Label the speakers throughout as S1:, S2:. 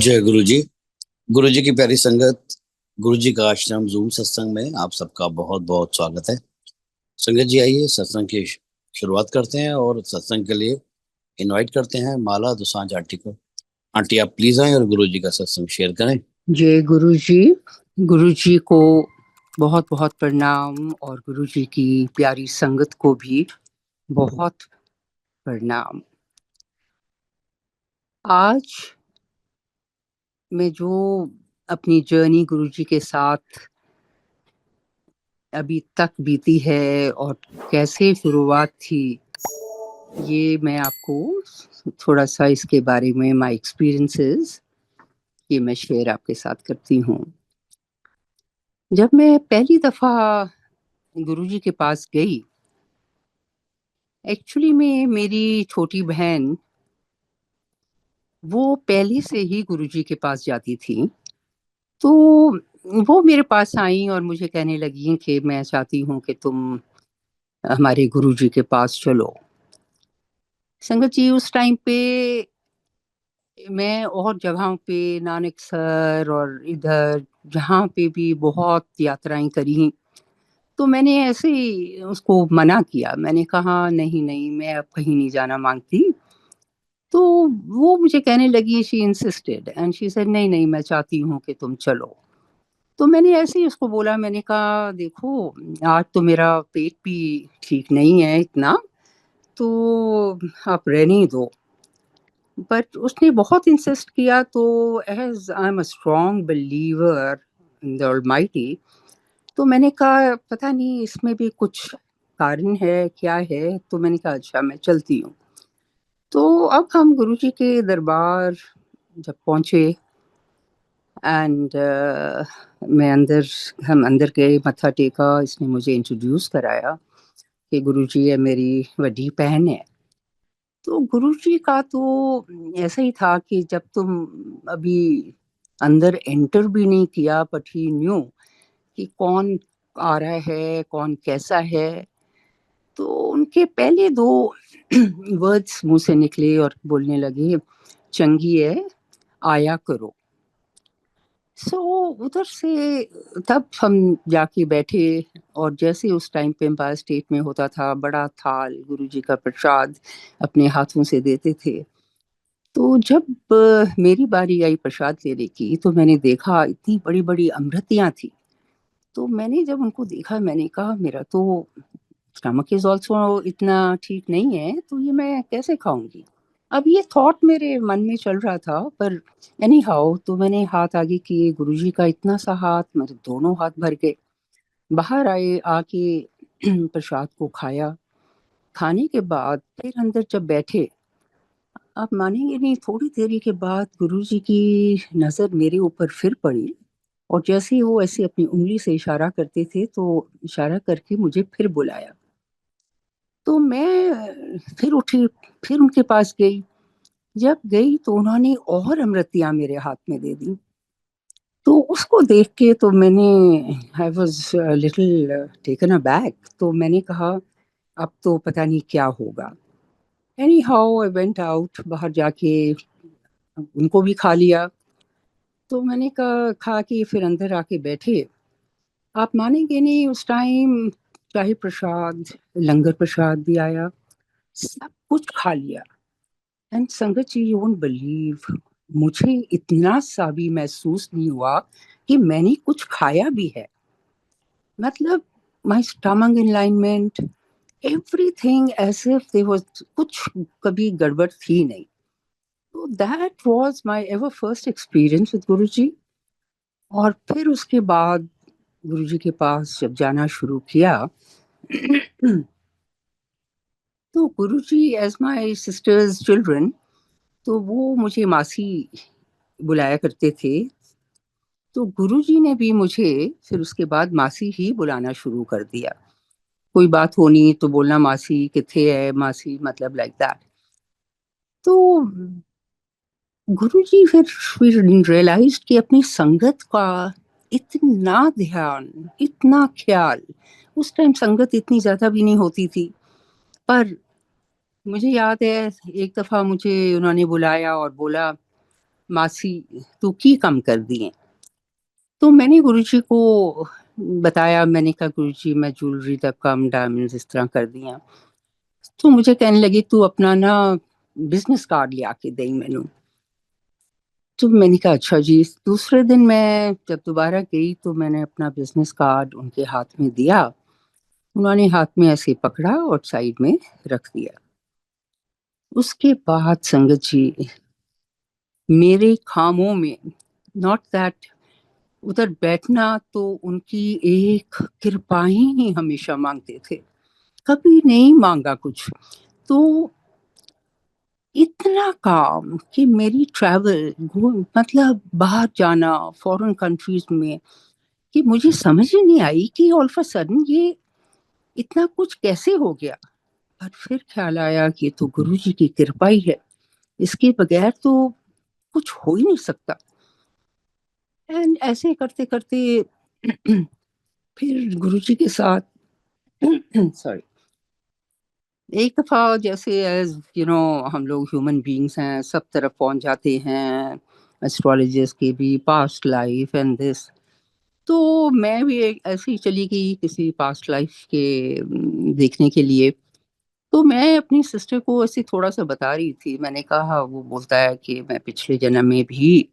S1: जय गुरु जी। गुरु जी की प्यारी संगत, गुरु जी का आश्रम जूम सत्संग में आप सबका बहुत बहुत स्वागत है। संगत जी, आइए सत्संग की शुरुआत करते हैं और सत्संग के लिए इनवाइट करते हैं माला दुसांझ आंटी को। आंटी, आप प्लीज आए और गुरु जी का सत्संग शेयर करें।
S2: जय गुरु जी। गुरु जी को बहुत बहुत प्रणाम और गुरु जी की प्यारी संगत को भी बहुत प्रणाम। आज मैं जो अपनी जर्नी गुरु जी के साथ अभी तक बीती है और कैसे शुरुआत थी, ये मैं आपको थोड़ा सा इसके बारे में माय एक्सपीरियंसेस ये मैं शेयर आपके साथ करती हूँ। जब मैं पहली दफा गुरु जी के पास गई, एक्चुअली में मेरी छोटी बहन वो पहले से ही गुरुजी के पास जाती थी। तो वो मेरे पास आई और मुझे कहने लगी कि मैं चाहती हूँ कि तुम हमारे गुरुजी के पास चलो। संगत जी, उस टाइम पे मैं और जगहों पे नानकसर और इधर जहाँ पे भी बहुत यात्राएं करी, तो मैंने ऐसे ही उसको मना किया। मैंने कहा नहीं नहीं, मैं अब कहीं नहीं जाना मांगती। तो वो मुझे कहने लगी, she insisted and she said नहीं नहीं, मैं चाहती हूँ कि तुम चलो। तो मैंने ऐसे ही उसको बोला, मैंने कहा देखो, आज तो मेरा पेट भी ठीक नहीं है इतना, तो आप रहने ही दो। बट उसने बहुत इंसिस्ट किया। तो as I am a strong believer in the almighty, तो मैंने कहा पता नहीं इसमें भी कुछ कारण है क्या है। तो मैंने कहा अच्छा, मैं चलती हूँ। तो अब हम गुरुजी के दरबार जब पहुंचे एंड मैं अंदर हम अंदर गए, मत्था टेका, इसने मुझे इंट्रोड्यूस कराया कि गुरुजी है मेरी बड़ी बहन है। तो गुरुजी का तो ऐसा ही था कि जब तुम अभी अंदर एंटर भी नहीं किया, बट ही न्यू कि कौन आ रहा है, कौन कैसा है। तो उनके पहले दो वर्ड्स मुंह से निकले और बोलने लगे, चंगी है, आया करो। उधर से तब हम जाके बैठे और जैसे उस टाइम पे एम्पायर स्टेट में होता था, बड़ा थाल गुरुजी का प्रसाद अपने हाथों से देते थे। तो जब मेरी बारी आई प्रसाद लेने की, तो मैंने देखा इतनी बड़ी बड़ी अमृतियां थी। तो मैंने जब उनको देखा, मैंने कहा मेरा तो स्टमक इज ऑल्सो इतना ठीक नहीं है, तो ये मैं कैसे खाऊंगी। अब ये थॉट मेरे मन में चल रहा था। पर एनी हाउ, तो मैंने हाथ आगे किए, गुरुजी का इतना सा हाथ, मेरे दोनों हाथ भर गए। बाहर आए, आके प्रसाद को खाया। खाने के बाद फिर अंदर जब बैठे, आप मानेंगे नहीं, थोड़ी देरी के बाद गुरुजी की नजर मेरे ऊपर फिर पड़ी। और जैसे ही वो ऐसे अपनी उंगली से इशारा करते थे, तो इशारा करके मुझे फिर बुलाया। तो मैं फिर उठी, फिर उनके पास गई। जब गई तो उन्होंने और अमृतियां मेरे हाथ में दे दी। तो उसको देख के तो मैंने, I was little taken aback. तो मैंने कहा अब तो पता नहीं क्या होगा। Any how I went out, बाहर जाके उनको भी खा लिया। तो मैंने कहा, खा के फिर अंदर आके बैठे। आप मानेंगे नहीं, उस टाइम चाहे प्रसाद, लंगर प्रसाद भी आया, सब कुछ खा लिया। एंड संगत जी, यू वोंट बिलीव, मुझे इतना सा भी महसूस नहीं हुआ कि मैंने कुछ खाया भी है। मतलब my stomach alignment, everything as if there was कुछ, कभी गड़बड़ थी नहीं। तो that was my ever first experience with Guruji. और फिर उसके बाद गुरुजी के पास जब जाना शुरू किया, तो गुरुजी एज माय सिस्टर्स चिल्ड्रन, तो वो मुझे मासी बुलाया करते थे। तो गुरुजी ने भी मुझे फिर उसके बाद मासी ही बुलाना शुरू कर दिया। कोई बात होनी तो बोलना, मासी किथे है, मासी, मतलब लाइक दैट। तो गुरुजी फिर रियलाइज कि अपनी संगत का इतना ध्यान, इतना ख्याल। उस टाइम संगत इतनी ज्यादा भी नहीं होती थी। पर मुझे याद है एक दफा मुझे उन्होंने बुलाया और बोला मासी तू की कम कर दिए। तो मैंने गुरुजी को बताया, मैंने कहा गुरुजी मैं ज्वेलरी दा कम, डायमंड्स इस तरह कर दिया। तो मुझे कहने लगी तू अपना ना बिजनेस कार्ड ले आके दे मैनू। तो मैंने कहा अच्छा जी। दूसरे दिन मैं जब दोबारा गई तो मैंने अपना बिजनेस कार्ड उनके हाथ में दिया। उन्होंने हाथ में ऐसे पकड़ा और साइड में रख दिया। उसके बाद संगत जी, मेरे खामों में, नॉट दैट, उधर बैठना तो उनकी एक कृपाएं ही हमेशा मांगते थे, कभी नहीं मांगा कुछ। तो इतना काम कि मेरी ट्रैवल, मतलब बाहर जाना फॉरेन कंट्रीज में, कि मुझे समझ ही नहीं आई कि ऑल ऑफ अ सडन ये इतना कुछ कैसे हो गया। पर फिर ख्याल आया कि ये तो गुरु जी की कृपा ही है, इसके बगैर तो कुछ हो ही नहीं सकता। एंड ऐसे करते करते फिर गुरु जी के साथ सॉरी, एक दफा जैसे एज यू नो हम लोग ह्यूमन बीइंग्स हैं, सब तरफ पहुंच जाते हैं, एस्ट्रोलॉजर्स के भी पास्ट लाइफ एंड दिस। तो मैं भी ऐसे ही चली गई किसी पास्ट लाइफ के देखने के लिए। तो मैं अपनी सिस्टर को ऐसे थोड़ा सा बता रही थी। मैंने कहा, वो बोलता है कि मैं पिछले जन्म में भी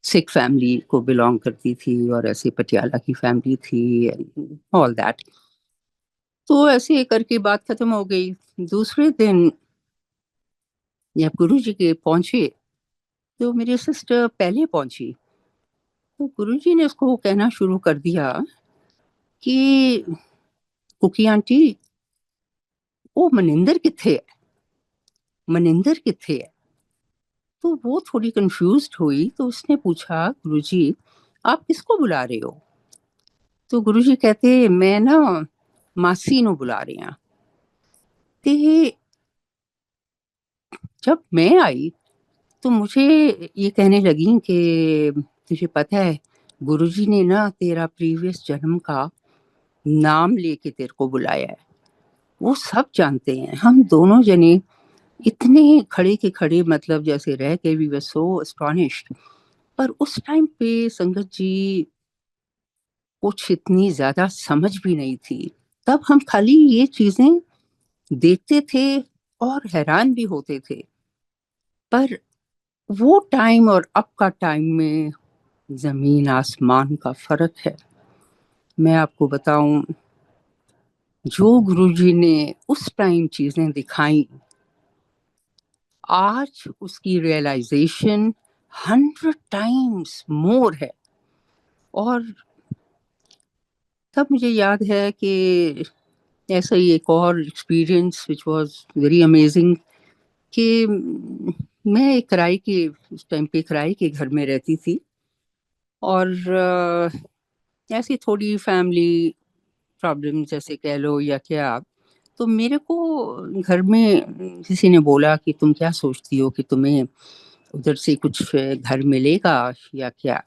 S2: सिख फैमिली को बिलोंग करती थी और ऐसे पटियाला की फैमिली थी, ऑल दैट। तो ऐसे करके बात खत्म हो गई। दूसरे दिन जब गुरु जी के पहुंचे तो मेरी सिस्टर पहले पहुंची। तो गुरु जी ने उसको कहना शुरू कर दिया कि कुकी आंटी, वो मनिंदर किथे है, मनिंदर किथे है। तो वो थोड़ी कंफ्यूज्ड हुई, तो उसने पूछा गुरुजी आप किसको बुला रहे हो। तो गुरुजी कहते मैं ना मासी नु बुला रही हूं। ते जब मैं आई तो मुझे ये कहने लगी कि तुझे पता है गुरुजी ने ना तेरा प्रीवियस जन्म का नाम लेके तेरे को बुलाया है, वो सब जानते हैं। हम दोनों जने इतने खड़े के खड़े, मतलब जैसे रह के भी वे सो एस्टॉनिश्ड। पर उस टाइम पे संगत जी कुछ इतनी ज्यादा समझ भी नहीं थी। तब हम खाली ये चीजें देखते थे और हैरान भी होते थे। पर वो टाइम और अब का टाइम में जमीन आसमान का फर्क है। मैं आपको बताऊं, जो गुरुजी ने उस टाइम चीजें दिखाई, आज उसकी रियलाइजेशन 100 टाइम्स मोर है। और तब मुझे याद है कि ऐसा ही एक और experience which was very amazing, कि मैं एक किराए के, उस टाइम पे किराए के घर में रहती थी। और ऐसी थोड़ी फैमिली प्रॉब्लम जैसे कह लो या क्या। तो मेरे को घर में किसी ने बोला कि तुम क्या सोचती हो कि तुम्हें उधर से कुछ घर मिलेगा या क्या।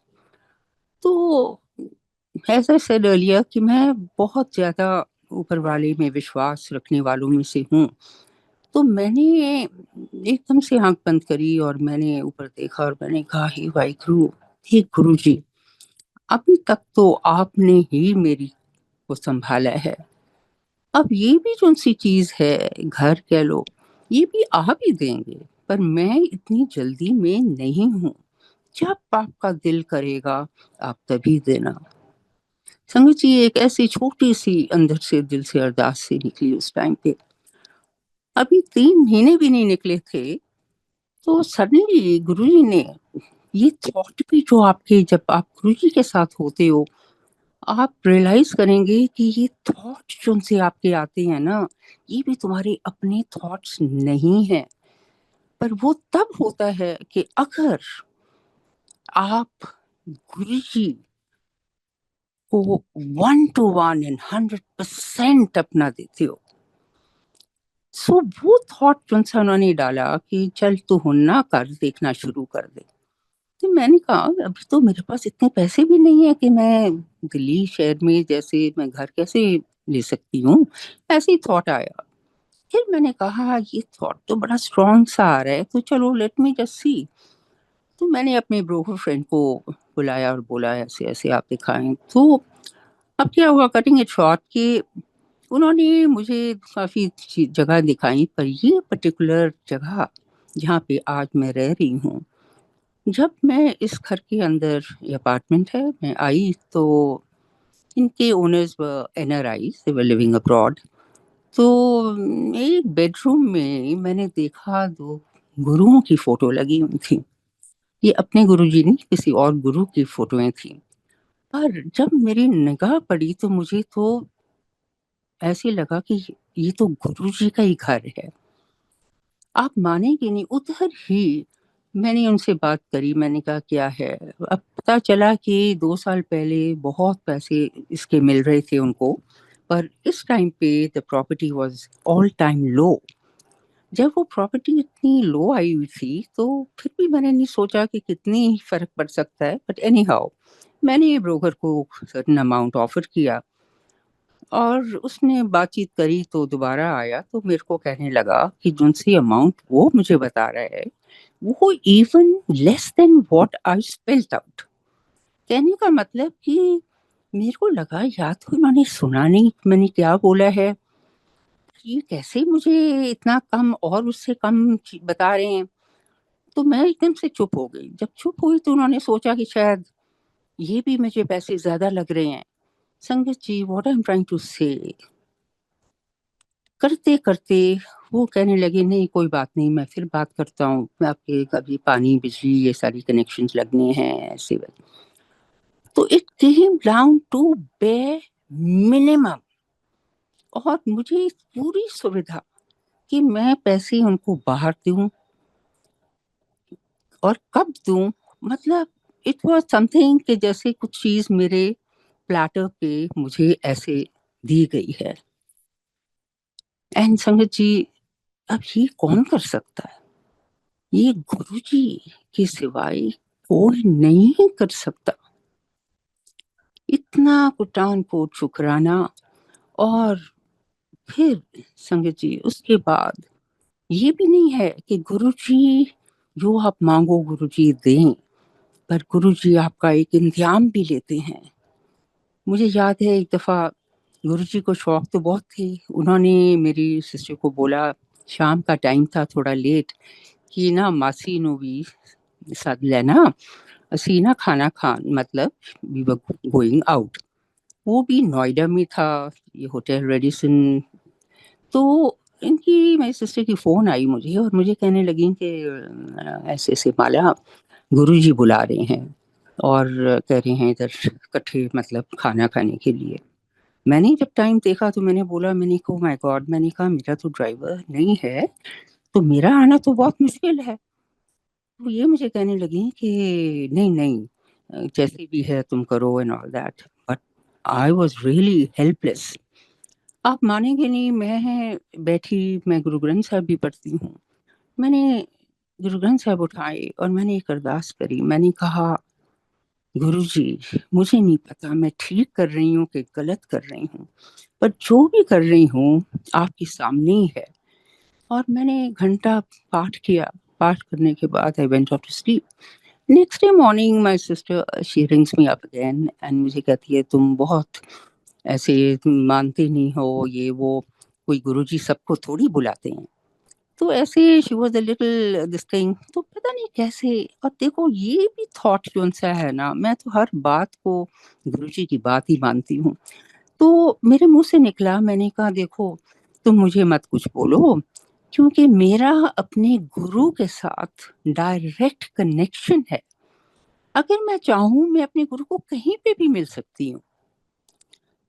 S2: तो ऐसा सेड अर्लियर कि मैं बहुत ज्यादा ऊपर वाले में विश्वास रखने वालों में से हूँ। तो मैंने एकदम से आंख बंद करी और मैंने ऊपर देखा और मैंने कहा, हे वाहिगुरु, हे गुरु जी, अभी तक तो आपने ही मेरी को संभाला है। अब ये भी जो सी चीज है, घर कह लो, ये भी आप ही देंगे। पर मैं इतनी जल्दी में नहीं हूँ, जब आपका दिल करेगा आप तभी देना। संगत जी, एक ऐसी छोटी सी अंदर से दिल से अरदास से निकली उस टाइम पे। अभी 3 महीने भी नहीं निकले थे, तो सडनली गुरुजी ने ये थॉट भी, जो आपके, जब आप गुरुजी के साथ होते हो आप रियलाइज करेंगे कि ये थॉट जो उनसे आपके आते हैं ना, ये भी तुम्हारे अपने थॉट्स नहीं है। पर वो तब होता है कि अगर आप गुरुजी को 1 to 1 एंड 100% अपना देते हो। सो वो थॉट जो सा उन्होंने डाला कि चल तू हुन्ना कर, देखना शुरू कर दे। तो मैंने कहा अभी तो मेरे पास इतने पैसे भी नहीं है कि मैं दिल्ली शहर में जैसे मैं घर कैसे ले सकती हूँ। ऐसे ही थॉट आया। फिर मैंने कहा ये थॉट तो बड़ा स्ट्रॉन्ग सा आ रहा है, तो चलो लेट मी जस्ट सी। तो मैंने अपने ब्रोकर फ्रेंड को बुलाया और बोला ऐसे ऐसे आप दिखाएं। तो अब क्या हुआ, कटिंग इट शॉर्ट, कि उन्होंने मुझे काफ़ी जगह दिखाई, पर ये पर्टिकुलर जगह जहाँ पे आज मैं रह रही हूँ, जब मैं इस घर के अंदर, ये अपार्टमेंट है, मैं आई तो इनके owners NRI, they were living abroad. तो एक बेडरूम में मैंने देखा दो गुरुओं की फोटो लगी हुई थी। ये अपने गुरुजी नहीं, किसी और गुरु की फोटोएं थी। पर जब मेरी निगाह पड़ी तो मुझे तो ऐसे लगा कि ये तो गुरुजी का ही घर है। आप मानेंगे नहीं, उधर ही मैंने उनसे बात करी। मैंने कहा क्या है। अब पता चला कि 2 साल पहले बहुत पैसे इसके मिल रहे थे उनको, पर इस टाइम पे the property was all time low. जब वो प्रॉपर्टी इतनी लो आई हुई थी तो फिर भी मैंने नहीं सोचा कि कितनी फर्क पड़ सकता है, बट एनी हाउ मैंने ब्रोकर को सर्टेन अमाउंट ऑफर किया और उसने बातचीत करी। तो दोबारा आया तो मेरे को कहने लगा कि जो सी अमाउंट वो मुझे बता रहा है वो even less than what I spelled out. कहने का मतलब कि मेरे को लगा या तो उन्होंने सुना नहीं मैंने क्या बोला है, ये कैसे मुझे इतना कम और उससे कम बता रहे हैं। तो मैं एकदम से चुप हो गई। जब चुप हुई तो उन्होंने सोचा कि शायद ये भी मुझे पैसे ज्यादा लग रहे हैं। संगत जी, what I am trying to say, करते करते वो कहने लगे नहीं कोई बात नहीं, मैं फिर बात करता हूँ, मैं आपके कभी पानी बिजली ये सारी कनेक्शंस लगने हैं ऐसे। तो it came down to bare minimum, और मुझे पूरी सुविधा कि मैं पैसे उनको बाहर दूं और कब दूं। मतलब इट वाज समथिंग कि जैसे कुछ चीज मेरे प्लेटर पे मुझे ऐसे दी गई है। एंड संगत जी, अब ये कौन कर सकता है, ये गुरुजी के सिवाय कोई नहीं कर सकता। इतना कुटान को शुकराना। और फिर संगत जी उसके बाद ये भी नहीं है कि गुरुजी जो आप मांगो गुरुजी दें, पर गुरुजी आपका एक इंतजाम भी लेते हैं। मुझे याद है एक दफा गुरुजी को शौक तो बहुत थी, उन्होंने मेरी सिस्टर को बोला, शाम का टाइम था थोड़ा लेट, कि ना मासी नु भी सद लेना, असी ना खाना खान, मतलब वी वर गोइंग आउट। वो भी नोएडा में था, ये होटल रेडिसन। तो इनकी मेरी सिस्टर की फोन आई मुझे और मुझे कहने लगी कि ऐसे ऐसे माला गुरुजी बुला रहे हैं और कह रहे हैं इधर इकट्ठे, मतलब खाना खाने के लिए। मैंने जब टाइम देखा तो मैंने बोला, मैंने कहा माय गॉड, मैंने कहा मेरा तो ड्राइवर नहीं है, तो मेरा आना तो बहुत मुश्किल है। तो ये मुझे कहने लगी कि नहीं नहीं, जैसे भी है तुम करो and all that. But I was really helpless. आप मानेंगे नहीं, मैं बैठी, मैं गुरु ग्रंथ साहब भी पढ़ती हूँ। मैंने गुरु ग्रंथ साहब उठाए और मैंने एक अरदास करी। मैंने कहा गुरुजी, मुझे नहीं पता मैं ठीक कर रही हूँ कि गलत कर रही हूँ, पर जो भी कर रही हूँ आपके सामने ही है। और मैंने घंटा पाठ किया। पाठ करने के बाद I went off to sleep. Next day morning my sister she rings me up again and मुझे कहती है तुम बहुत ऐसे मानते नहीं हो ये वो, कोई गुरुजी सबको थोड़ी बुलाते हैं। तो ऐसे she was a little this thing, तो पता नहीं कैसे। और देखो ये भी थॉट जो सा है ना, मैं तो हर बात को गुरुजी की बात ही मानती हूँ। तो मेरे मुंह से निकला, मैंने कहा देखो तुम मुझे मत कुछ बोलो, क्योंकि मेरा अपने गुरु के साथ डायरेक्ट कनेक्शन है। अगर मैं चाहूँ मैं अपने गुरु को कहीं पे भी मिल सकती हूँ।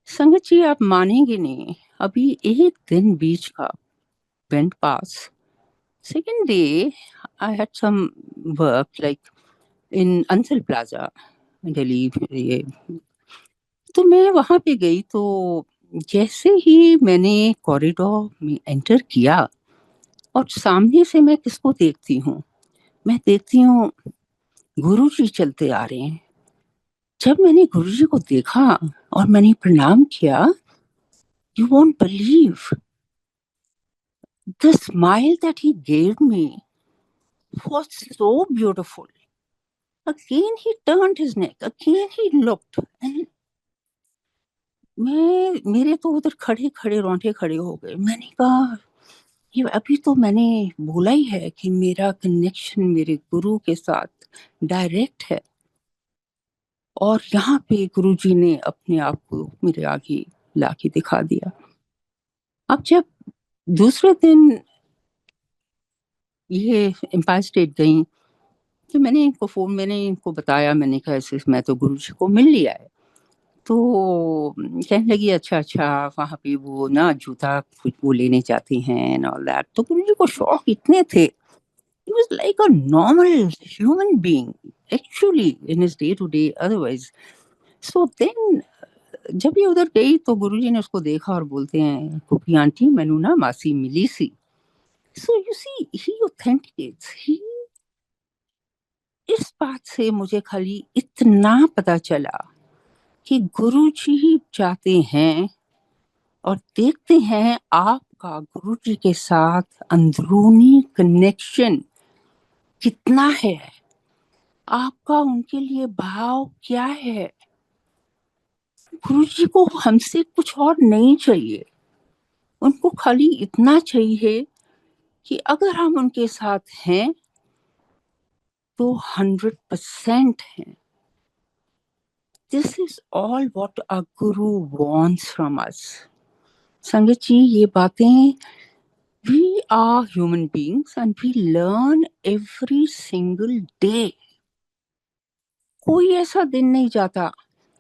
S2: संगत जी आप मानेंगे नहीं, अभी एक दिन बीच का went past. Second day, I had some work like in Ansal Plaza, Delhi. ये तो मैं वहां पे गई तो जैसे ही मैंने कॉरिडोर में एंटर किया और सामने से मैं किसको देखती हूँ, मैं देखती हूँ गुरुजी चलते आ रहे हैं। जब मैंने गुरुजी को देखा और मैंने प्रणाम किया, you won't believe the smile that he gave me was so beautiful. Again he turned his neck, again he looked, and मेरे तो उधर खड़े खड़े रोंगटे खड़े हो गए। मैंने कहा ये अभी तो मैंने बोला ही है कि मेरा कनेक्शन मेरे गुरु के साथ डायरेक्ट है, और यहाँ पे गुरुजी ने अपने आप को मेरे आगे लाके दिखा दिया। अब जब दूसरे दिन ये एम्पायर स्टेट गई तो मैंने इनको बताया, मैंने कहा ऐसे मैं तो गुरुजी को मिल लिया है। तो कहने लगी अच्छा अच्छा वहाँ पे वो ना जूता कुछ वो लेने जाते हैं एंड ऑल दैट। तो गुरुजी को शौक इतने थे, he was like a normal human being actually in his day to day otherwise. So then जब ये उधर गई तो गुरुजी ने उसको देखा और बोलते हैं कुकी आंटी मैनू ना मासी मिली सी। So you see he authenticates, he, इस बात से मुझे खाली इतना पता चला कि गुरुजी ही चाहते हैं और देखते हैं आपका गुरुजी के साथ अंदरूनी कनेक्शन कितना है, आपका उनके लिए भाव क्या है। गुरुजी को हमसे कुछ और नहीं चाहिए, उनको खाली इतना चाहिए कि अगर हम उनके साथ हैं तो 100% हैं। This is all what our guru wants from us. संगत जी ये बातें, we are human beings and we learn every single day. कोई ऐसा दिन नहीं जाता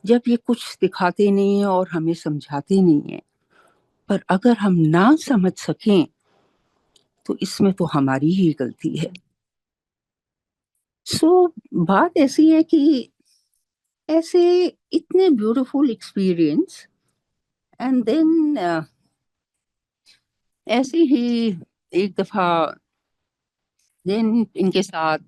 S2: जब ये कुछ दिखाते नहीं है और हमें समझाते नहीं है, पर अगर हम ना समझ सकें तो इसमें तो हमारी ही गलती है। बात ऐसी है कि ऐसे इतने ब्यूटीफुल एक्सपीरियंस एंड देन ऐसे ही एक दफा देन इनके साथ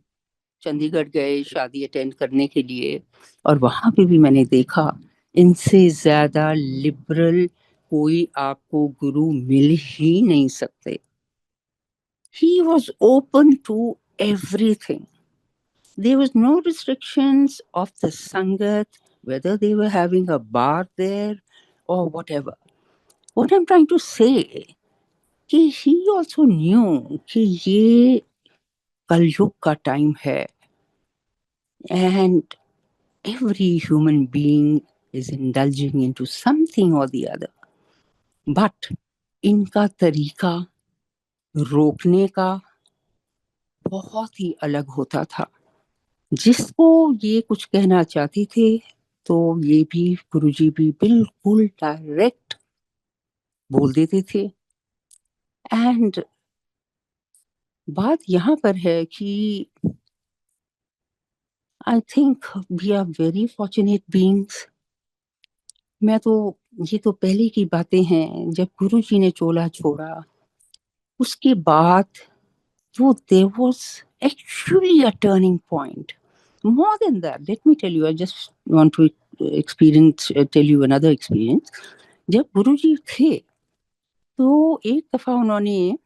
S2: चंडीगढ़ गए शादी अटेंड करने के लिए, और वहां पे भी मैंने देखा इनसे ज्यादा लिबरल कोई आपको गुरु मिल ही नहीं सकते। He was open to everything. There was no restrictions of the Sangat, whether they were having a bar there or whatever. What I'm trying to say, कि he also knew कि ये कलयुग का टाइम है and every human being is indulging into something or the other. But इनका तरीका रोकने का बहुत ही अलग होता था। जिसको ये कुछ कहना चाहती थे तो ये भी गुरुजी भी बिल्कुल डायरेक्ट बोल देते थे। एंड बात यहाँ पर है कि I think we are very fortunate beings. मैं तो ये तो पहले की बातें हैं, जब गुरुजी ने चोला छोड़ा उसके बाद वो there was actually a turning point. More than that, let me tell you, I just want to tell you another experience. जब गुरुजी थे तो एक दफा उन्होंने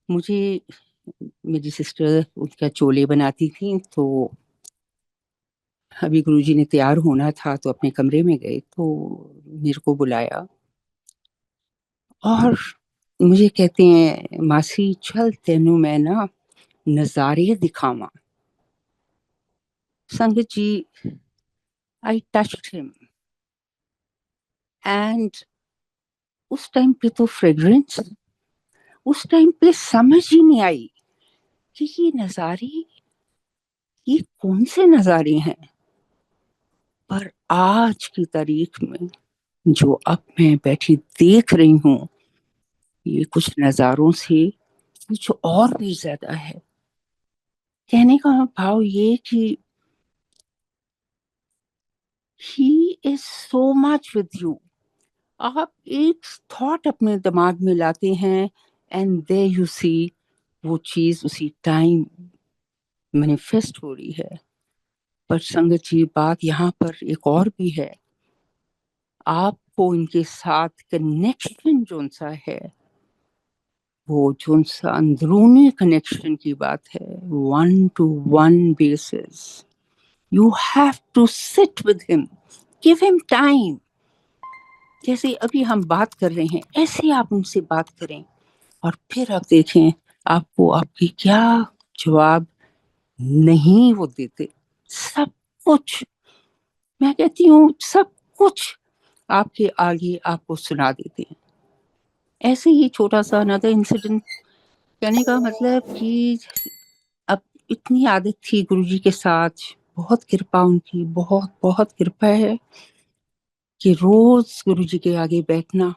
S2: मुझे, मेरी सिस्टर उनका चोले बनाती थी, तो अभी गुरुजी ने तैयार होना था तो अपने कमरे में गए तो मेरे को बुलाया और मुझे कहते हैं मासी चल तेनू मैं ना नजारे दिखावा। संगत जी, आई टच्ड हिम एंड उस टाइम पे तो फ्रेग्रेंस, उस टाइम पे समझ ही नहीं आई कि ये नजारे ये कौन से नजारे हैं। पर आज की तारीख में जो अब मैं बैठी देख रही हूँ, ये कुछ नजारों से कुछ और भी ज्यादा है। कहने का भाव ये कि he is so much with you. आप एक थॉट अपने दिमाग में लाते हैं एंड देयर यू सी वो चीज उसी टाइम मैनिफेस्ट हो रही है। पर संगत जी बात यहाँ पर एक और भी है, आपको इनके साथ कनेक्शन जोन सा है, वो जोन सा अंदरूनी कनेक्शन की बात है, 1-to-1 basis. You have to sit with him, give him time. जैसे अभी हम बात कर रहे हैं, ऐसे आप उनसे बात करें और फिर आप देखें आपको आपकी क्या जवाब नहीं वो देते। सब कुछ, मैं कहती हूँ सब कुछ आपके आगे आपको सुना देते हैं। ऐसे ही छोटा सा अनदर इंसिडेंट, कहने का मतलब कि अब इतनी आदत थी गुरुजी के साथ, बहुत कृपा उनकी, बहुत बहुत कृपा है कि रोज गुरुजी के आगे बैठना,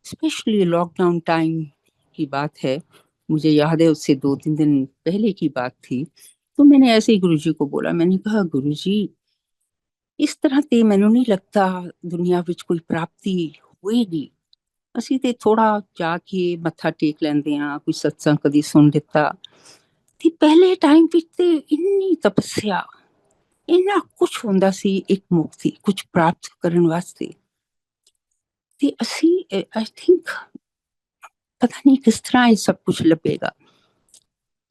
S2: स्पेशली लॉकडाउन टाइम की बात है, मुझे याद है उससे 2-3 दिन पहले की बात थी। तो मैंने ऐसे ही गुरुजी को बोला, मैंने कहा गुरुजी इस तरह ते मैनू नहीं लगता दुनिया विच कोई प्राप्ति होएगी। ਅਸੀਂ ਤੇ ਥੋੜਾ ਜਾ ਕੇ ਮੱਥਾ ਟੇਕ ਲੈਂਦੇ ਆ, ਕੋਈ ਸਤਸੰਗ ਕਦੀ ਸੁਣ ਲਿੱਤਾ ਤੇ ਪਹਿਲੇ ਟਾਈਮ ਵਿੱਚ ਤੇ ਇੰਨੀ ਤਪੱਸਿਆ, ਇੰਨਾ ਕੁਛ ਹੁੰਦਾ ਸੀ ਇੱਕ ਮੁਕਤੀ ਕੁਛ ਪ੍ਰਾਪਤ ਕਰਨ ਵਾਸਤੇ ਤੇ ਅਸੀਂ आई थिंक पता नहीं किस तरह ये सब कुछ लपेगा।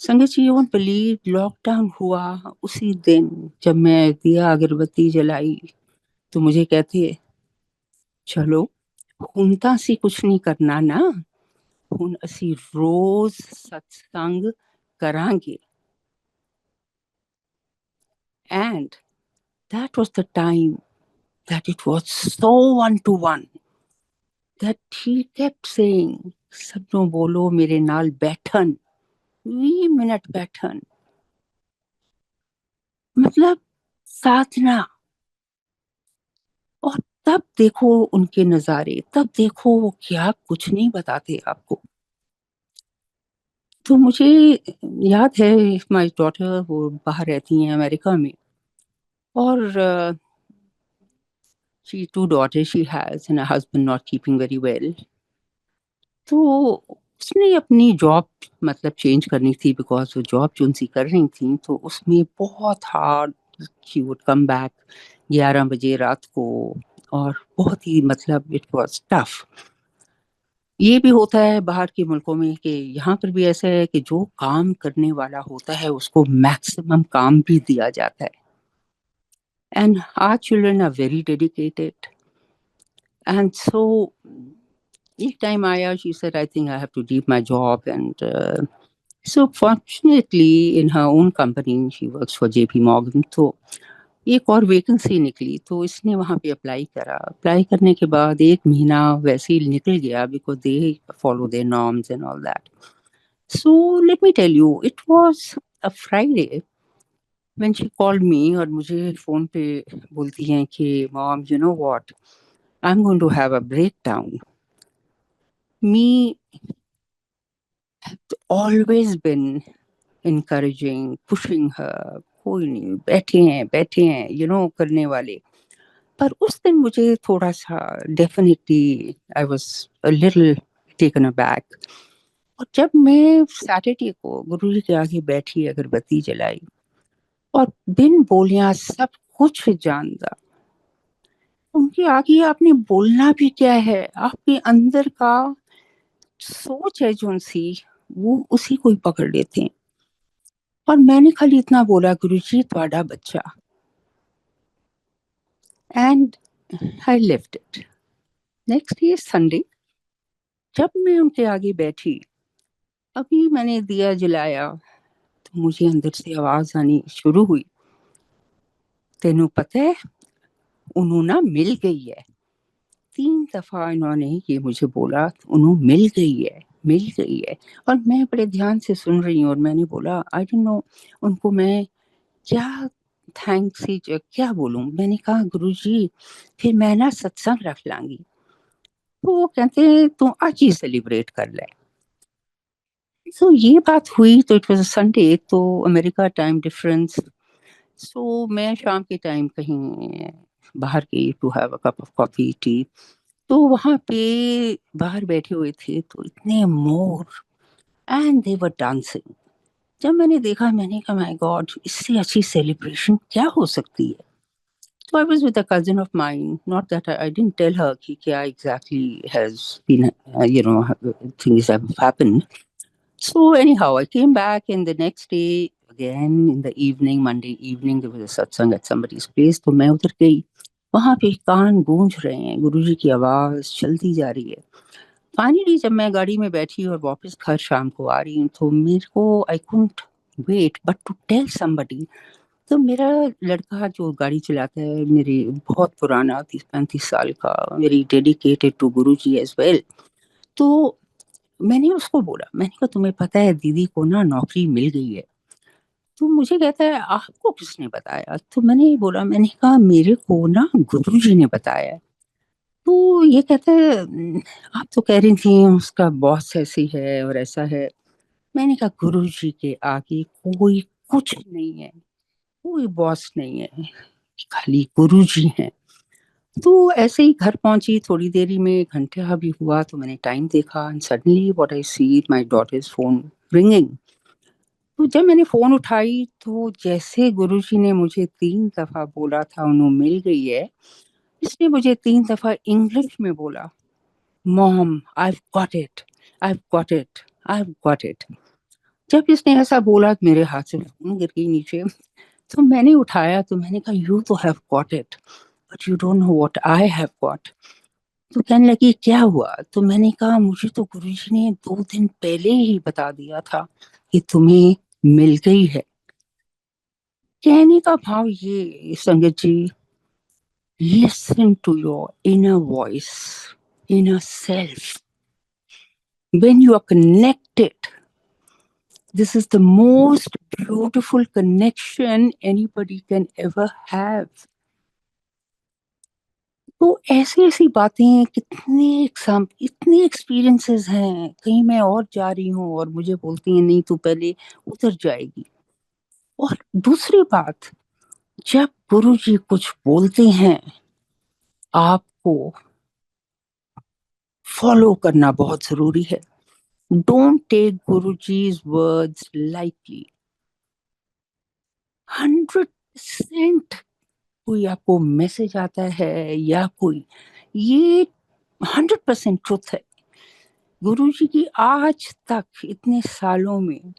S2: संगत जी, यू वोंट बिलीव, लॉकडाउन हुआ उसी दिन जब मैं दिया अगरबत्ती जलाई तो मुझे कहते चलो ਹੁਣ ਤਾਂ ਅਸੀਂ ਕੁਛ ਨਹੀਂ ਕਰਨਾ ਨਾ, ਹੁਣ ਅਸੀਂ ਰੋਜ਼ ਸਤਸੰਗ ਕਰਾਂਗੇ। And that was the time that it was so one to one that he kept saying, सबनों बोलो मेरे नाल बैठन, 20 मिनट बैठन, मतलब साधना। और तब देखो उनके नजारे, तब देखो वो क्या कुछ नहीं बताते आपको। तो मुझे याद है माय डॉटर वो बाहर रहती हैं अमेरिका में, और she 2 daughters she has and her husband not keeping very well. तो उसने अपनी जॉब मतलब चेंज करनी थी बिकॉज़ वो जॉब जो उनसी कर रही थी तो उसमें बहुत hard, she would come back 11 बजे रात को, और बहुत ही मतलब इट वाज़ टफ। ये भी होता है बाहर के मुल्कों में कि यहाँ पर भी ऐसा है कि जो काम करने वाला होता है उसको मैक्सिमम काम भी दिया जाता है। And our children are very dedicated and so एक टाइम आया, she said I think I have to leave my job, and so fortunately in her own company she works for JP Morgan, तो एक और vacancy निकली तो इसने वहाँ पे अप्लाई करा। अप्लाई करने के बाद 1 महीना वैसे ही निकल गया because they follow their norms and all that. So let me tell you, it was a Friday when she called me और मुझे फ़ोन पे बोलती हैं कि mom you know what, I'm going to have a breakdown. Me always been encouraging, pushing her, कोई नहीं, बैठे हैं, you know, करने वाले। पर उस दिन मुझे थोड़ा-सा definitely I was a little taken aback. और जब मैं सैटरडे को गुरुजी के आगे बैठी, अगरबत्ती जलाई और बिन बोलियाँ सब कुछ जानता, उनके आगे आपने बोलना भी क्या है? आपके अंदर का सोच है जोन-सी, वो उसी को ही पकड़ लेते हैं। और मैंने खाली इतना बोला, गुरुजी तुहाडा बच्चा, and I left it. Next day Sunday जब मैं उनके आगे बैठी, अभी मैंने दिया जलाया तो मुझे अंदर से आवाज आनी शुरू हुई, तेनू पता है उन्होंने ना मिल गई है। 3 दफा इन्होंने ये मुझे बोला, उन्होंने मिल गई है, मिल गई है। और मैं बड़े ध्यान से सुन रही हूँ और मैंने बोला आई डोंट नो उनको मैं क्या थैंक्स ही क्या बोलूं। मैंने कहा गुरुजी फिर मैं ना सत्संग रख लांगी। तो वो कहते हैं तू आज ही सेलिब्रेट कर ले। सो ये बात हुई तो इट वाज अ संडे, तो अमेरिका टाइम डिफरेंस। सो मैं शाम के टाइम कहीं बाहर गई to have a cup of coffee tea, तो वहाँ पे बाहर बैठे हुए थे तो इतने more and they were dancing. जब मैंने देखा मैंने कहा माय गॉड इससे अच्छी सेलिब्रेशन क्या हो सकती है। So I was with a cousin of mine. Not that I didn't tell her कि क्या exactly has been, things have happened. So anyhow, I came back and the next day again in the evening, Monday evening there was a satsang at somebody's place, तो मैं उधर गई। वहां पे कान गूंज रहे हैं, गुरुजी की आवाज चलती जा रही है। फाइनली जब मैं गाड़ी में बैठी और वापस घर शाम को आ रही हूँ, तो मेरे को I couldn't wait but to tell somebody. तो मेरा लड़का जो गाड़ी चलाता है, मेरे बहुत पुराना 30-35 साल का, very dedicated to Guruji as well. तो मैंने उसको बोला, मैंने कहा तुम्हें पता है दीदी को ना नौकरी मिल गई है। तो मुझे कहता है आपको किसने बताया? तो मैंने बोला, मैंने कहा मेरे को ना गुरुजी ने बताया है। तो ये कहता है आप तो कह रही थी उसका बॉस ऐसी है और ऐसा है। मैंने कहा गुरुजी के आगे कोई कुछ नहीं है, कोई बॉस नहीं है, खाली गुरुजी हैं। तो ऐसे ही घर पहुंची, थोड़ी देरी में घंटा भी हुआ तो मैंने टाइम देखा and suddenly what I see, my daughter's phone ringing. तो जब मैंने फोन उठाई तो जैसे गुरुजी ने मुझे 3 दफा बोला था उन्हें मिल गई है, इसने मुझे 3 दफा इंग्लिश में बोला, mom I got it, I got it, I got it. जब इसने ऐसा बोला मेरे हाथ से फोन गिर गई नीचे। तो मैंने उठाया तो मैंने कहा यू तो have got it but you don't know what I have got. तो कहने लगी क्या हुआ? तो मैंने कहा मुझे तो गुरुजी ने 2 दिन पहले ही बता दिया था कि तुम्हें मिल गई है। कहने का भाव ये संगत जी, listen to your inner voice, inner self. When you are connected, this is the most beautiful connection anybody can ever have. तो ऐसी ऐसी बातें, कितने एग्जाम, इतने एक्सपीरियंसेस हैं। कहीं मैं और जा रही हूँ और मुझे बोलती हैं नहीं तू पहले उतर जाएगी। और दूसरी बात, जब गुरुजी कुछ बोलते हैं आपको फॉलो करना बहुत जरूरी है। Don't take Guruji's words lightly. 100% कोई आपको मैसेज आता है या कोई, ये 100% ट्रुथ है। गुरुजी की आज तक इतने सालों में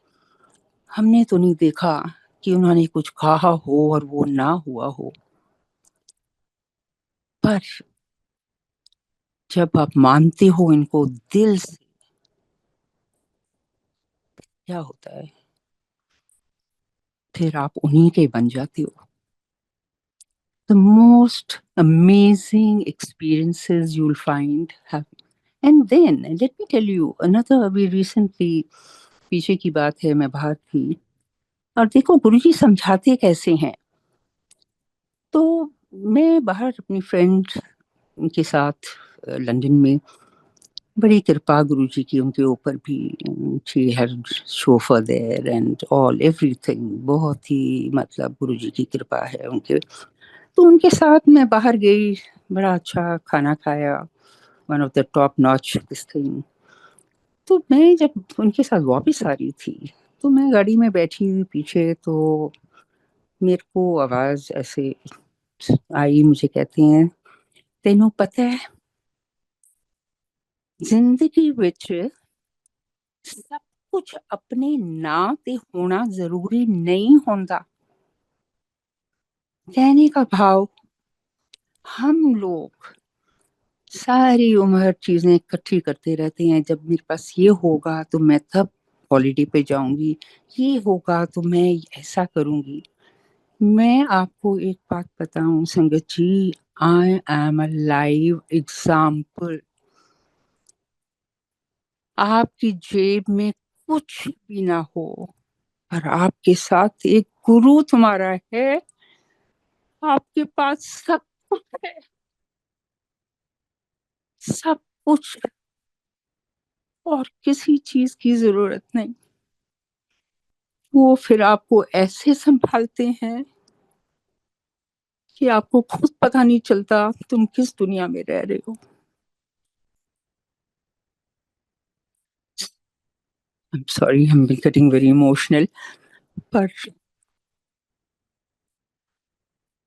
S2: हमने तो नहीं देखा कि उन्होंने कुछ कहा हो और वो ना हुआ हो। पर जब आप मानते हो इनको दिल से, क्या होता है, फिर आप उन्हीं के बन जाते हो। The most amazing experiences you'll find have. And then let me tell you another, अभी recently, पीछे की बात है, मैं बाहर थी और देखो गुरुजी समझाते कैसे हैं। तो मैं बाहर अपनी फ्रेंड के साथ लंदन में, बड़ी कृपा गुरुजी की उनके ऊपर भी। She had chauffeur there and all everything, बहुत ही मतलब गुरुजी की कृपा है उनके। तो उनके साथ मैं बाहर गई, बड़ा अच्छा खाना खाया, one of the top notch this thing. तो मैं जब उनके साथ वापस आ रही थी, तो मैं गाड़ी में बैठी हुई पीछे, तो मेरे को आवाज ऐसे आई, मुझे कहते हैं तेनों पता है जिंदगी विच सब कुछ अपने नाम ते होना जरूरी नहीं होता। कहने का भाव, हम लोग सारी उम्र चीजें इकट्ठी करते रहते हैं, जब मेरे पास ये होगा तो मैं तब हॉलिडे पे जाऊंगी, ये होगा तो मैं ऐसा करूंगी। मैं आपको एक बात बताऊं संगत जी, I am a live example. आपकी जेब में कुछ भी ना हो और आपके साथ एक गुरु तुम्हारा है, आपके पास सब कुछ है, सब कुछ, और किसी चीज की जरूरत नहीं। वो फिर आपको ऐसे संभालते हैं कि आपको खुद पता नहीं चलता तुम किस दुनिया में रह रहे हो। I am sorry, I am getting very emotional. पर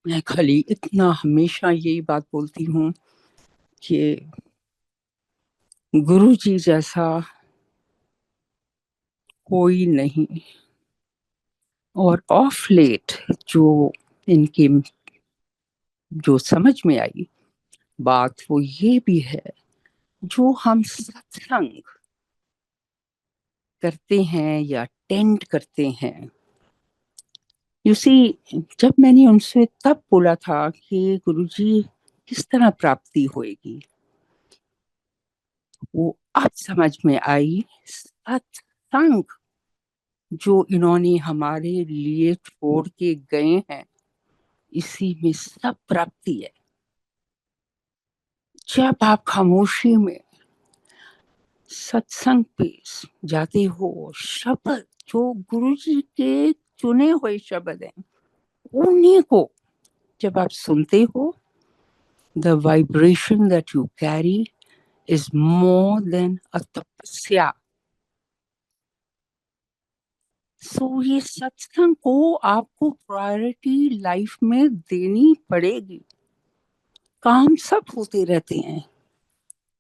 S2: मैं खाली इतना हमेशा यही बात बोलती हूँ कि गुरु जी जैसा कोई नहीं। और ऑफ लेट जो इनकी जो समझ में आई बात वो ये भी है, जो हम सत्संग करते हैं या टेंड करते हैं, यू सी, जब मैंने उनसे तब बोला था कि गुरुजी किस तरह प्राप्ति होएगी, वो अब समझ में आई। सत्संग जो इन्होंने हमारे लिए छोड़ के गए हैं, इसी में सब प्राप्ति है। जब आप खामोशी में सत्संग पे जाते हो, शब्द जो गुरुजी के चुने हुए शब्द हैं, उन्हीं को जब आप सुनते हो, the vibration that you carry is more than a tapasya. सो ये सत्संग को आपको प्रायोरिटी लाइफ में देनी पड़ेगी। काम सब होते रहते हैं,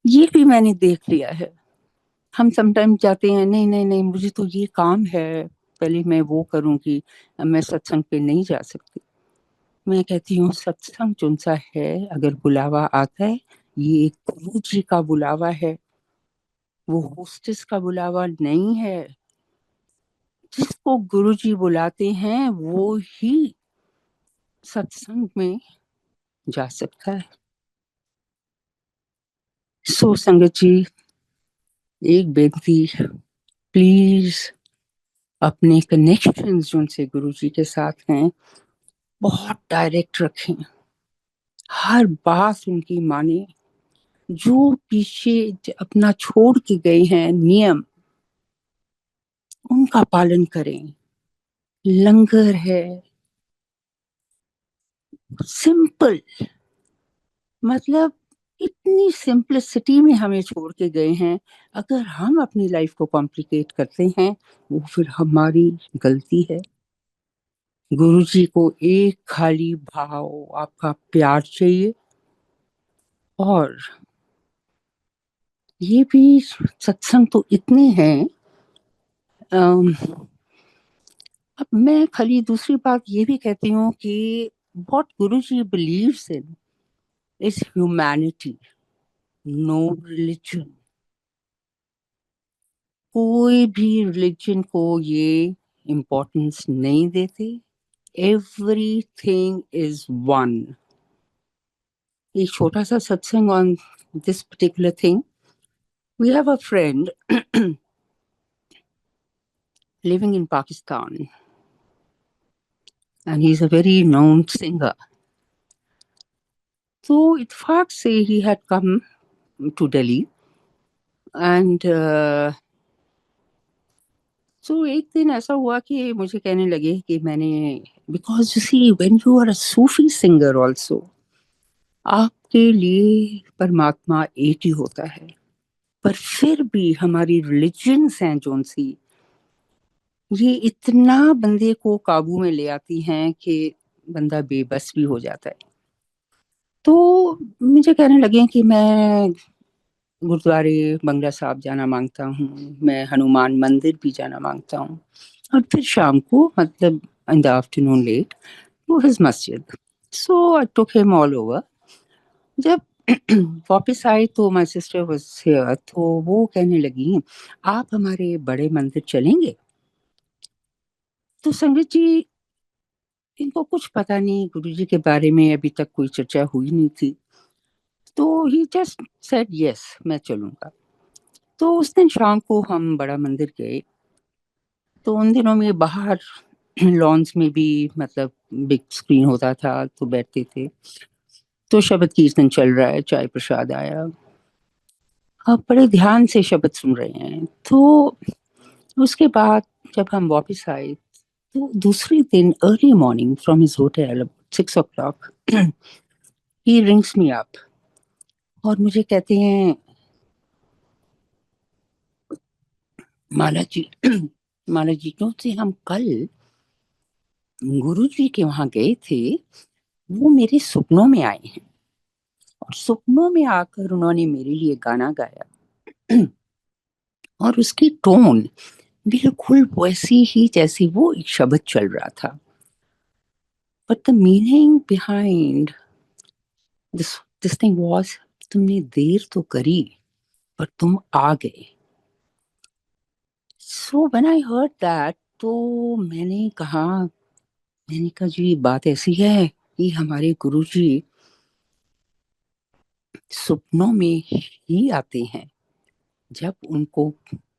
S2: ये भी मैंने देख लिया है। हम समटाइम जाते हैं, नहीं नहीं नहीं मुझे तो ये काम है, पहले मैं वो करूंगी, मैं सत्संग पे नहीं जा सकती। मैं कहती हूँ सत्संग जो सा है, अगर बुलावा आता है, ये एक गुरु जी का बुलावा है, वो होस्टेस का बुलावा नहीं है। जिसको गुरु जी बुलाते हैं वो ही सत्संग में जा सकता है। सो संगत जी, एक बेनती, प्लीज अपने कनेक्शंस जो उनसे गुरु जी के साथ हैं बहुत डायरेक्ट रखें, हर बात उनकी माने। जो पीछे अपना छोड़ के गए हैं नियम, उनका पालन करें। लंगर है, सिंपल, मतलब इतनी सिंपलिसिटी में हमें छोड़ के गए हैं। अगर हम अपनी लाइफ को कॉम्प्लिकेट करते हैं, वो फिर हमारी गलती है। गुरु जी को एक खाली भाव, आपका प्यार चाहिए। और ये भी सत्संग तो इतने हैं। अम, अब मैं खाली दूसरी बात ये भी कहती हूँ कि what Guruji believes in is humanity, no religion. कोई भी रिलीजन को ये इम्पोर्टेंस नहीं देते। Everything is one. एक छोटा सा satsang on this particular thing. We have a friend living in Pakistan, and he's a very known singer. So itfaq say he had come to Delhi, and so एक दिन ऐसा हुआ कि मुझे कहने लगे कि मैंने, because you see when you are a Sufi singer also, आपके लिए परमात्मा एक ही होता है। पर फिर भी हमारी रिलीजन्स हैं जोन सी, ये इतना बंदे को काबू में ले आती हैं कि बंदा बेबस भी हो जाता है। तो मुझे कहने लगे कि मैं गुरुद्वारे बंगला साहब जाना मांगता हूँ, मैं हनुमान मंदिर भी जाना मांगता हूँ, और फिर शाम को, मतलब in the afternoon late, to his masjid. So I took him all over. जब वापस आई तो माय सिस्टर वाज हियर, तो वो कहने लगी आप हमारे बड़े मंदिर चलेंगे। तो संगत जी, इनको कुछ पता नहीं, गुरुजी के बारे में अभी तक कोई चर्चा हुई नहीं थी। तो ही जस्ट सेड यस, मैं चलूंगा। तो उस दिन शाम को हम बड़ा मंदिर गए। तो उन दिनों में बाहर लॉन्स में भी, मतलब बिग स्क्रीन होता था तो बैठते थे। तो शब्द कीर्तन चल रहा है, चाय प्रसाद आया, अब बड़े ध्यान से शब्द सुन रहे हैं। तो उसके बाद जब हम वापस आए, तो दूसरे दिन early morning from his hotel 6 o'clock he rings me up और मुझे कहते हैं, माला जी माला जी, क्योंकि हम कल गुरु जी के वहां गए थे, वो मेरे सपनों में आए हैं और सपनों में आकर उन्होंने मेरे लिए गाना गाया। और उसकी टोन बिल्कुल वैसी ही जैसी वो एक शब्द चल रहा था। But the meaning behind this thing was, तुमने देर तो करी पर तुम आ गए। So when I heard that, तो मैंने कहा जी ये बात ऐसी है कि हमारे गुरुजी सपनों में ही आते हैं जब उनको।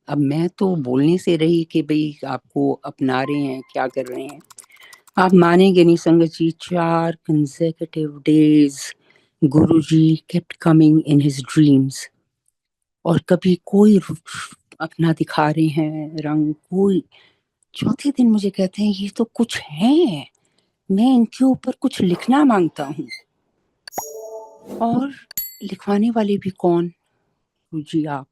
S2: अब मैं तो बोलने से रही कि भाई आपको अपना रहे हैं, क्या कर रहे हैं। आप मानेंगे नहीं संगत जी, 4 consecutive days Guruji kept coming in his dreams। और कभी कोई अपना दिखा रहे हैं रंग, कोई चौथे दिन मुझे कहते हैं ये तो कुछ है, मैं इनके ऊपर कुछ लिखना मांगता हूँ। और लिखवाने वाले भी कौन? जी आप।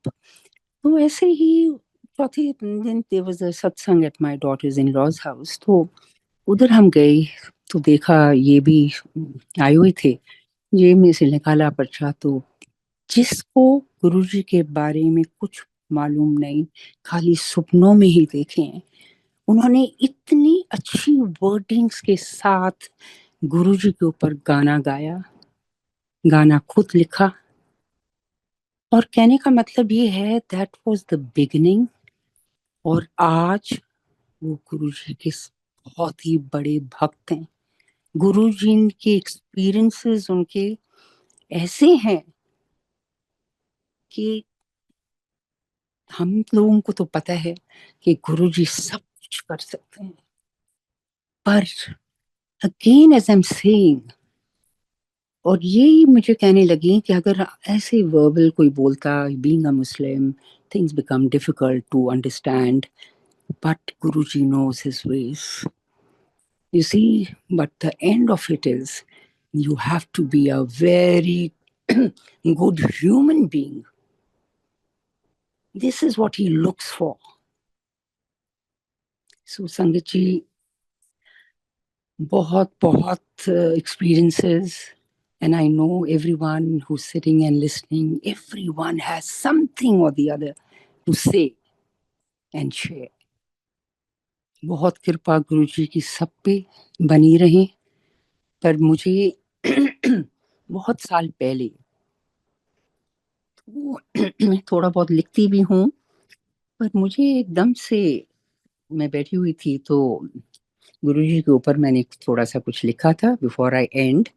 S2: तो ऐसे ही चौथे दिन there was a satsang at my daughter's in law's house. तो उधर हम गए तो देखा ये भी आए हुए थे। ये में से निकाला पर्चा, तो जिसको गुरुजी के बारे में कुछ मालूम नहीं, खाली सपनों में ही देखे हैं, उन्होंने इतनी अच्छी वर्डिंग्स के साथ गुरुजी के ऊपर गाना गाया, गाना खुद लिखा। और कहने का मतलब ये है दैट वाज द बिगिनिंग। और आज वो गुरुजी के बहुत ही बड़े भक्त हैं। गुरुजी के एक्सपीरियंसेस उनके ऐसे हैं कि हम लोगों को तो पता है कि गुरुजी सब कुछ कर सकते हैं, पर again as I am saying, और यही मुझे कहने लगी कि अगर ऐसे वर्बल कोई बोलता, being a Muslim things become difficult to understand, but Guruji knows his ways. You see, but the end of it is you have to be a very good human being. This is what he looks for. So Sangat ji, बहुत बहुत experiences, and I know everyone who's sitting and listening, everyone has something or the other to say and share. बहुत कृपा गुरु जी की सब पे बनी रहे। पर मुझे बहुत साल पहले, मैं थोड़ा बहुत लिखती भी हूँ, पर मुझे एकदम से, मैं बैठी हुई थी तो गुरुजी के ऊपर मैंने थोड़ा सा कुछ लिखा था बिफोर आई एंड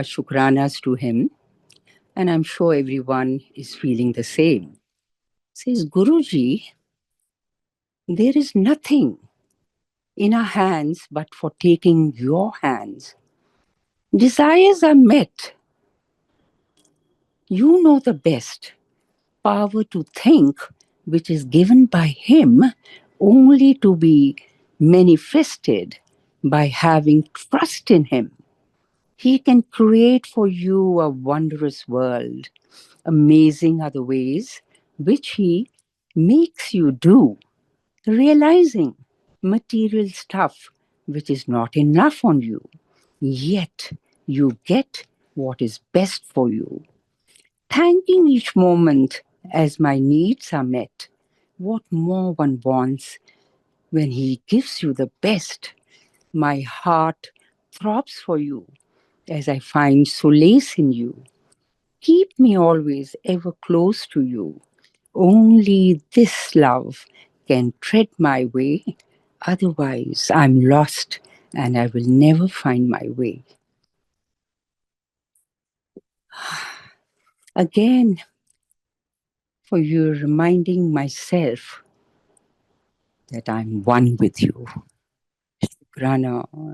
S2: शुक्रानास to him, and I am sure everyone is feeling the same. Says Guruji, there is nothing in our hands but for taking your hands. Desires are met. You know the best. Power to think, which is given by Him only to be manifested by having trust in Him. He can create for you a wondrous world. Amazing are the ways which He makes you do, realizing material stuff which is not enough on you, yet you get what is best for you. Thanking each moment as my needs are met. What more one wants when He gives you the best? My heart throbs for you as I find solace in you. Keep me always ever close to you. Only this love can tread my way. Otherwise, I'm lost and I will never find my way. Again, for you reminding myself that I'm one with you. शुक्राना,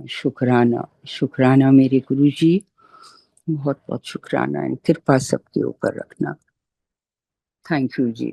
S2: शुक्राना, शुक्राना मेरे गुरुजी, बहुत बहुत शुक्राना, and कृपा सबके ऊपर रखना। Thank you ji.